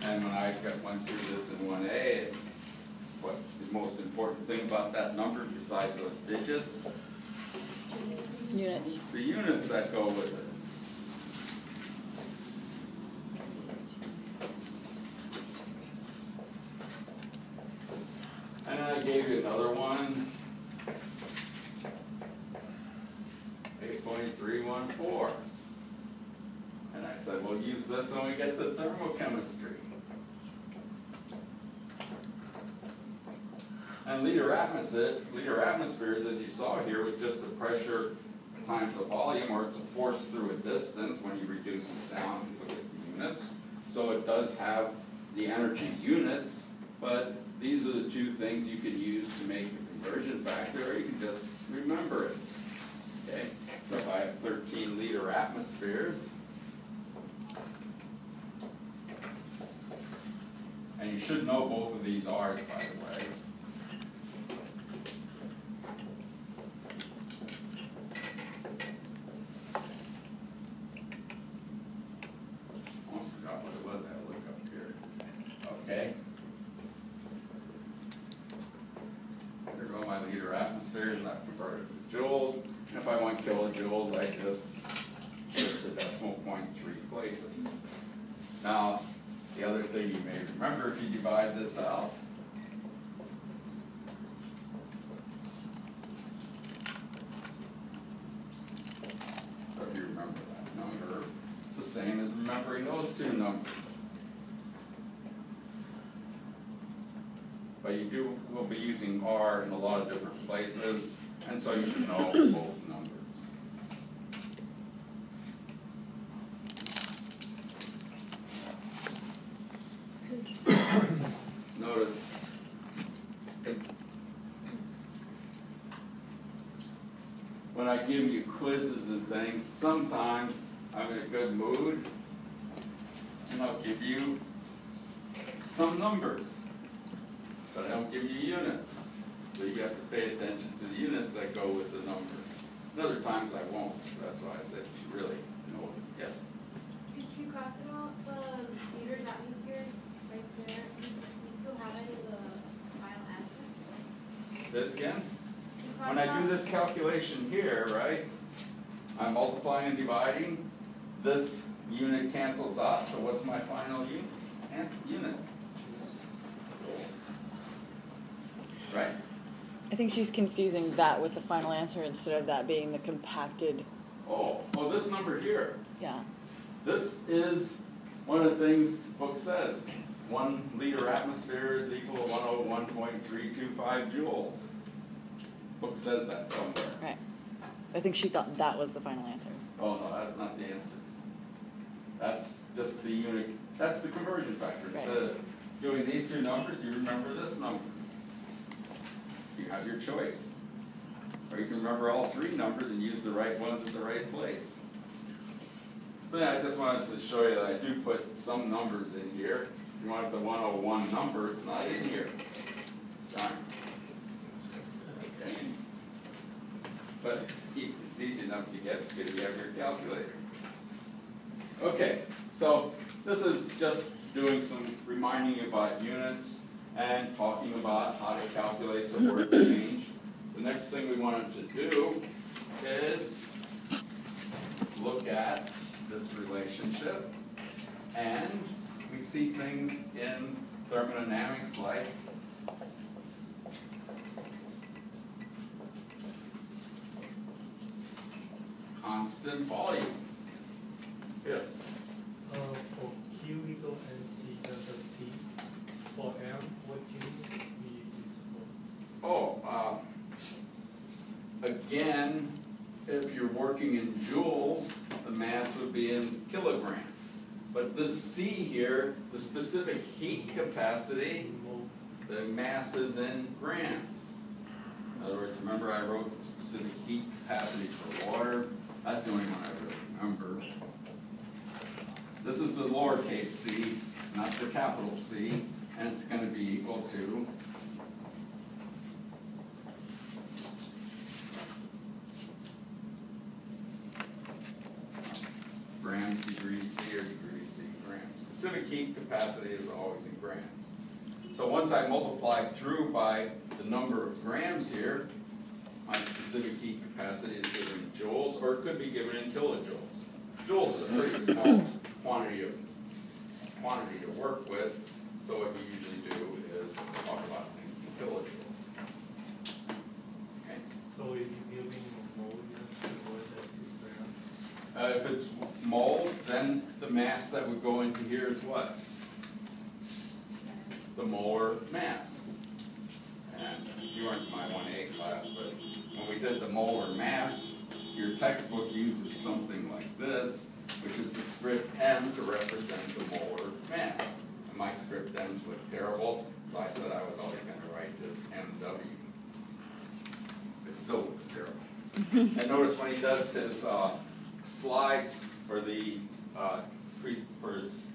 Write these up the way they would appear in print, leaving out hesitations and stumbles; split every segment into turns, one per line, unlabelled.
And when I went through this in 1A, what's the most important thing about that number besides those digits?
Units.
The units that go with it. And I gave you another one, 8.314. And I said, we'll use this when we get to thermochemistry. And liter atmospheres, as you saw here, was just the pressure times the volume, or it's a force through a distance when you reduce it down and look at the units. So it does have the energy units, but these are the two things you can use to make the conversion factor, or you can just remember it. Okay, so if I have 13 liter atmospheres, and you should know both of these R's, by the way. Almost forgot what it was. I had to look up here. Okay. There go my liter atmospheres, and I've converted to joules. And if I want kilojoules, I just shift the decimal point 3 places. Now, the other thing you may remember if you divide this out, so if you remember that number, it's the same as remembering those two numbers. But you will be using R in a lot of different places, and so you should know both numbers. Notice when I give you quizzes and things, sometimes I'm in a good mood and I'll give you some numbers, but I don't give you units. So you have to pay attention to the units that go with the number. And other times I won't, so that's why I said you really know. Yes?
If you cross it out, the liters atmospheres right there, you still have any of the final answer?
This again? When I do this calculation here, right, I'm multiplying and dividing, this unit cancels out, so what's my final unit? Right?
I think she's confusing that with the final answer instead of that being the compacted.
Oh, well, this number here.
Yeah.
This is one of the things the book says. 1 liter atmosphere is equal to 101.325 joules. Book says that somewhere.
Right. I think she thought that was the final answer.
Oh, no, that's not the answer. That's just the unit, that's the conversion factor.
Right.
Instead of doing these two numbers, you remember this number. You have your choice. Or you can remember all 3 numbers and use the right ones at the right place. So yeah, I just wanted to show you that I do put some numbers in here. If you wanted the 101 number, it's not in here. Darn. Okay. But it's easy enough to get because you have your calculator. Okay, so this is just doing some reminding you about units and talking about how to calculate the word change. The next thing we wanted to do is look at this relationship, and we see things in thermodynamics like constant volume. Yes?
For Q equal NC delta T, for M, what can we use for?
Oh, again, if you're working in joules, the mass would be in kilograms. But this C here, the specific heat capacity, the mass is in grams. In other words, remember I wrote the specific heat capacity for water. That's the only one I really remember. This is the lowercase c, not the capital C, and it's going to be equal to grams, degrees C, or degrees C, grams. Specific heat capacity is always in grams. So once I multiply through by the number of grams here, my specific heat capacity is given in joules, or it could be given in kilojoules. Joules is a pretty small quantity to work with, so what you usually do is talk about things in kilojoules. Okay.
So if you're giving a mole, you have to convert that to grams?
If it's moles, then the mass that would go into here is what? The molar mass. And you weren't in my 1A class, but when we did the molar mass, your textbook uses something like this, which is the script M to represent the molar mass. And my script M's look terrible, so I said I was always going to write just MW. It still looks terrible. And notice when he does his slides for the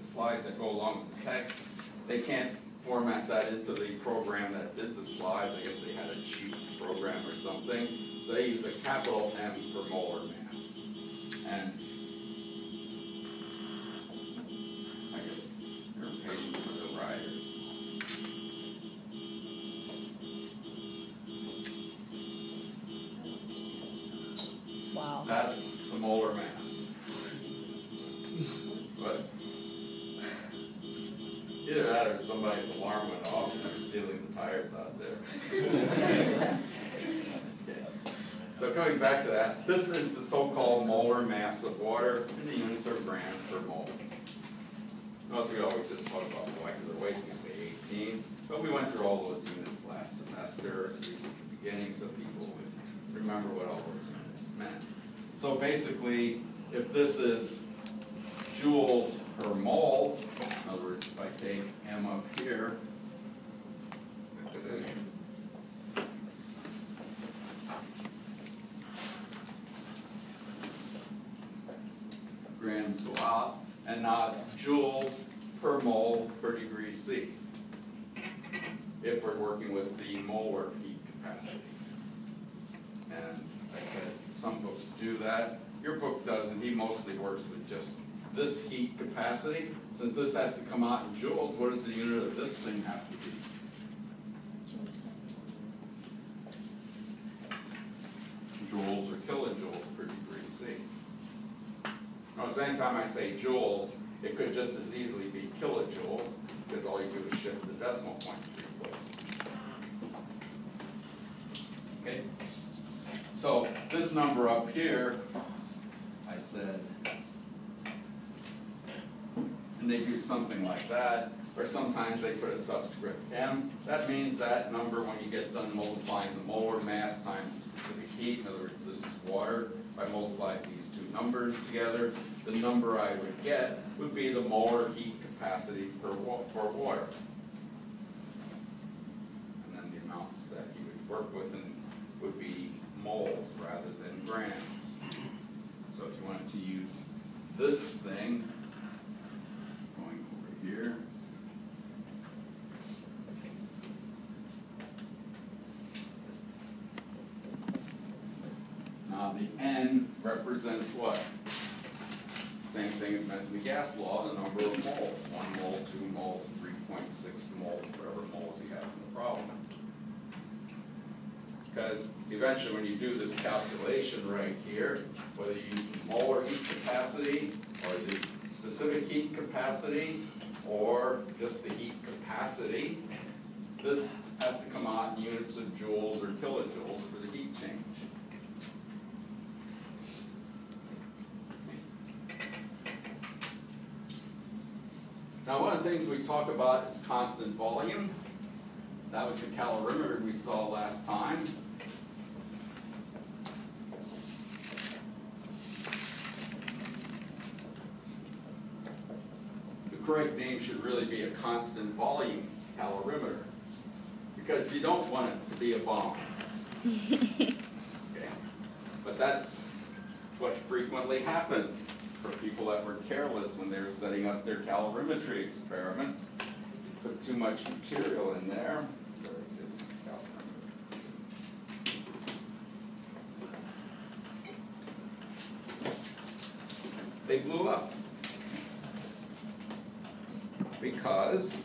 slides that go along with the text, they can't format that into the program that did the slides. I guess they had a cheap program or something. So they use a capital M for molar mass. And I guess you're impatient for the writer.
Wow.
That's the molar mass. What? Either that or somebody's alarm went off and they're stealing the tires out there. Okay. So going back to that, this is the so-called molar mass of water, and the units are grams per mole. Notice we always just talk about molecular weight, we say 18, but we went through all those units last semester, at least at the beginning, so people would remember what all those units meant. So basically, if this is joules per mole, in other words, if I take M up here, grams go out, and now it's joules per mole per degree C, if we're working with the molar heat capacity. And I said some books do that. Your book doesn't. He mostly works with just this heat capacity. Since this has to come out in joules, what does the unit of this thing have to be? Joules or kilojoules per degree C. Notice anytime I say joules, it could just as easily be kilojoules, because all you do is shift the decimal point to place. Okay? So this number up here, I said, and they do something like that, or sometimes they put a subscript M. That means that number, when you get done multiplying the molar mass times the specific heat, in other words, this is water, if I multiply these two numbers together, the number I would get would be the molar heat capacity for water. And then the amounts that you would work with would be moles rather than grams. So if you wanted to use this thing, going over here, now the N represents what? Same thing as meant in the gas law, the number of moles. 1 mole, 2 moles, 3.6 moles, whatever moles you have in the problem. Because eventually when you do this calculation right here, whether you use the molar heat capacity or the specific heat capacity or just the heat capacity, this has to come out in units of joules or kilojoules for the heat change. Now, one of the things we talk about is constant volume. That was the calorimeter we saw last time. The correct name should really be a constant volume calorimeter, because you don't want it to be a bomb. Okay? But that's what frequently happened for people that were careless when they were setting up their calorimetry experiments. Put too much material in there. they blew up. Because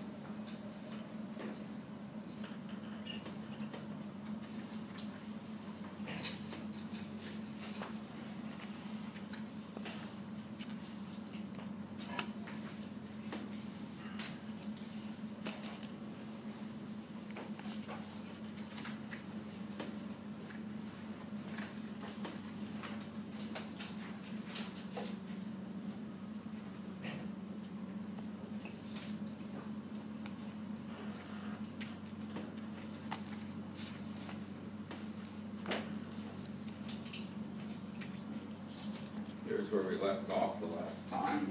here's where we left off the last time.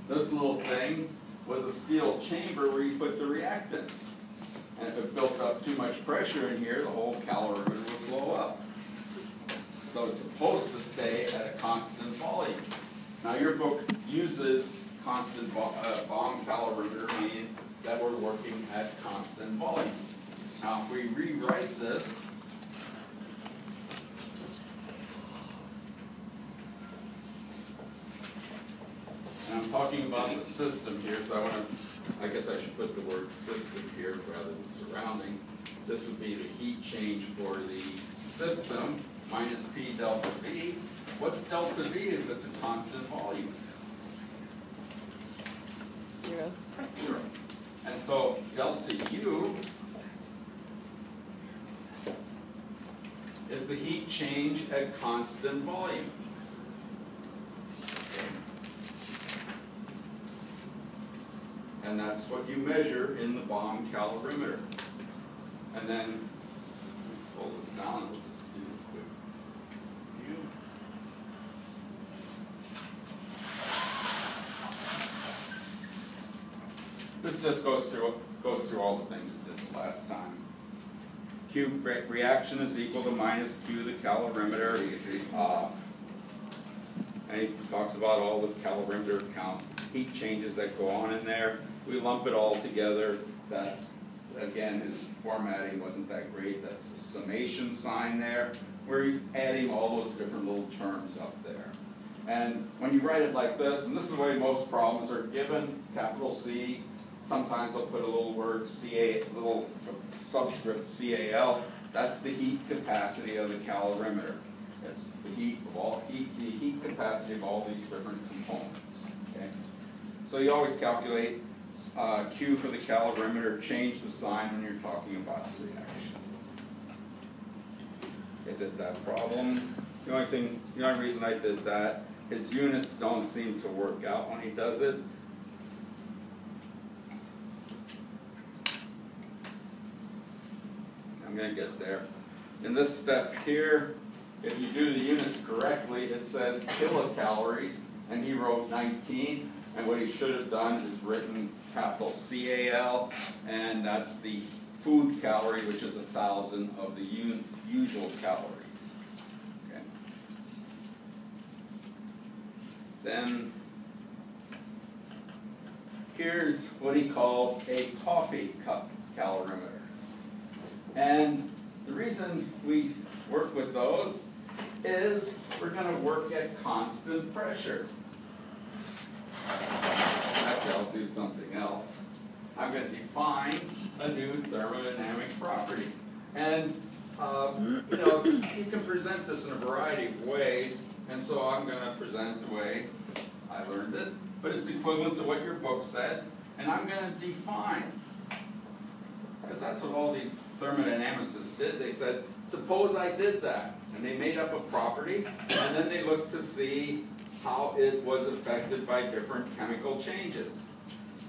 This little thing was a steel chamber where you put the reactants. And if it built up too much pressure in here, the whole calorimeter would blow up. So it's supposed to stay at a constant volume. Now your book uses constant bomb calorimeter, meaning that we're working at constant volume. Now if we rewrite this, and I'm talking about the system here, so I guess I should put the word system here rather than surroundings. This would be the heat change for the system minus P delta V. What's delta V if it's a constant volume?
0.
0. And so delta U is the heat change at constant volume. And that's what you measure in the bomb calorimeter. And then, pull this down and we'll just do a quick view. This just goes through all the things we did last time. Q reaction is equal to minus Q the calorimeter. And he talks about all the calorimeter count heat changes that go on in there. We lump it all together. That, again, his formatting wasn't that great. That's the summation sign there. We're adding all those different little terms up there. And when you write it like this, and this is the way most problems are given, capital C, sometimes they'll put a little word CA, little subscript CAL. That's the heat capacity of the calorimeter. It's the heat of all the heat capacity of all these different components. Okay? So you always calculate Q for the calorimeter, change the sign when you're talking about the reaction. I did that problem. The only reason I did that, his units don't seem to work out when he does it. I'm going to get there. In this step here, if you do the units correctly, it says kilocalories, and he wrote 19. And what he should have done is written capital CAL, and that's the food calorie, which is 1,000 of the usual calories. Okay. Then here's what he calls a coffee cup calorimeter. And the reason we work with those is we're going to work at constant pressure. Actually, I'll do something else. I'm going to define a new thermodynamic property. And, you can present this in a variety of ways, and so I'm going to present it the way I learned it, but it's equivalent to what your book said, and I'm going to define. Because that's what all these thermodynamicists did. They said, suppose I did that. And they made up a property, and then they looked to see how it was affected by different chemical changes.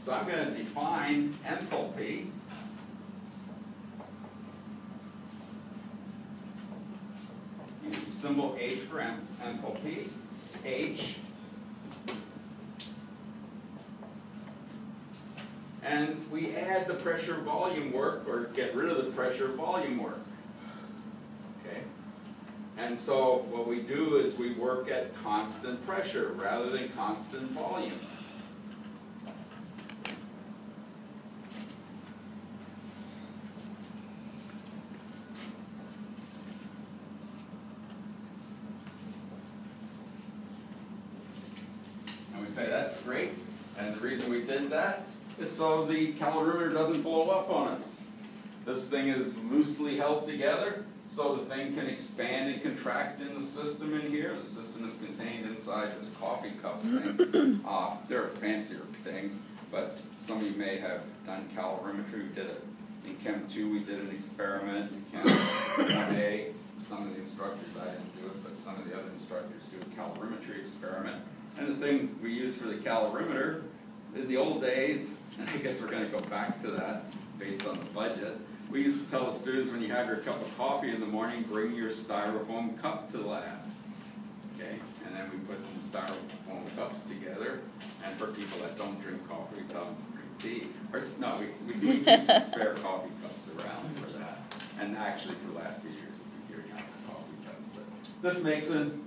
So I'm going to define enthalpy. Use the symbol H for enthalpy. H. And we add the pressure volume work, or get rid of the pressure volume work. Okay? And so what we do is we work at constant pressure rather than constant volume. say that's great, and the reason we did that is so the calorimeter doesn't blow up on us. This thing is loosely held together, so the thing can expand and contract in the system in here. The system is contained inside this coffee cup thing. There are fancier things, but some of you may have done calorimetry. We did it in Chem 2, we did an experiment. In Chem 1A, some of the instructors, I didn't do it, but some of the other instructors do a calorimetry experiment. And the thing we use for the calorimeter, in the old days, and I guess we're going to go back to that based on the budget, we used to tell the students, when you have your cup of coffee in the morning, bring your styrofoam cup to the lab. Okay? And then we put some styrofoam cups together, and for people that don't drink coffee, we tell them to drink tea. Or, no, we keep some spare coffee cups around for that. And actually, for the last few years, we've been gearing out for coffee cups. But this makes an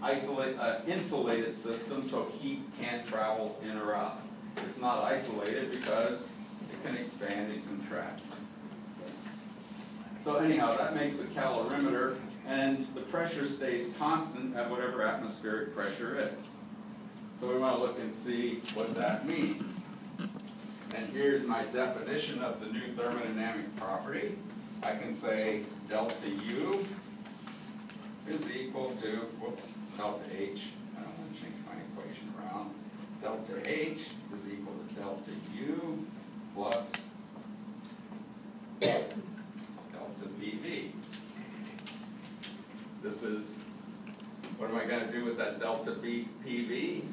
insulated system, so heat can't travel in or out. It's not isolated because it can expand and contract. So anyhow, that makes a calorimeter, and the pressure stays constant at whatever atmospheric pressure is. So we want to look and see what that means. And here's my definition of the new thermodynamic property. I can say delta U is equal to, delta H. I don't want to change my equation around. Delta H is equal to delta U plus delta PV. This is, what am I going to do with that delta PV?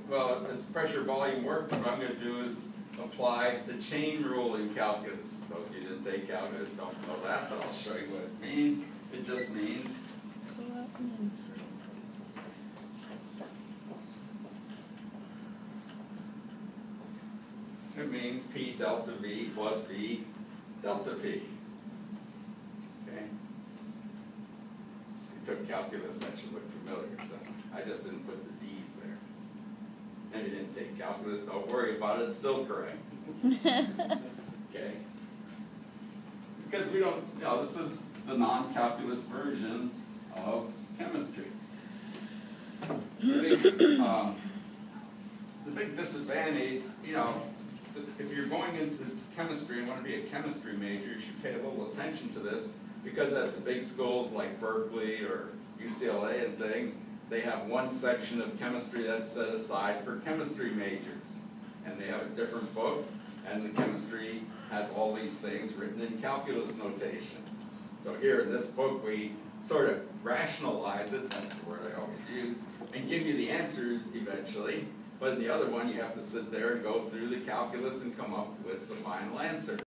Well, it's pressure volume work. What I'm going to do is apply the chain rule in calculus. Those of you who didn't take calculus don't know that, but I'll show you what it means. It just means P delta V plus V delta P. Okay? If you took calculus, that should look familiar, so I just didn't put the D's there. And you didn't take calculus, don't worry about it, it's still correct. Okay? Because we don't, this is the non-calculus version of chemistry. The big disadvantage, if you're going into chemistry and want to be a chemistry major, you should pay a little attention to this, because at the big schools like Berkeley or UCLA and things, they have one section of chemistry that's set aside for chemistry majors. And they have a different book, and the chemistry has all these things written in calculus notation. So here in this book, we sort of rationalize it, that's the word I always use, and give you the answers eventually. But in the other one, you have to sit there and go through the calculus and come up with the final answer.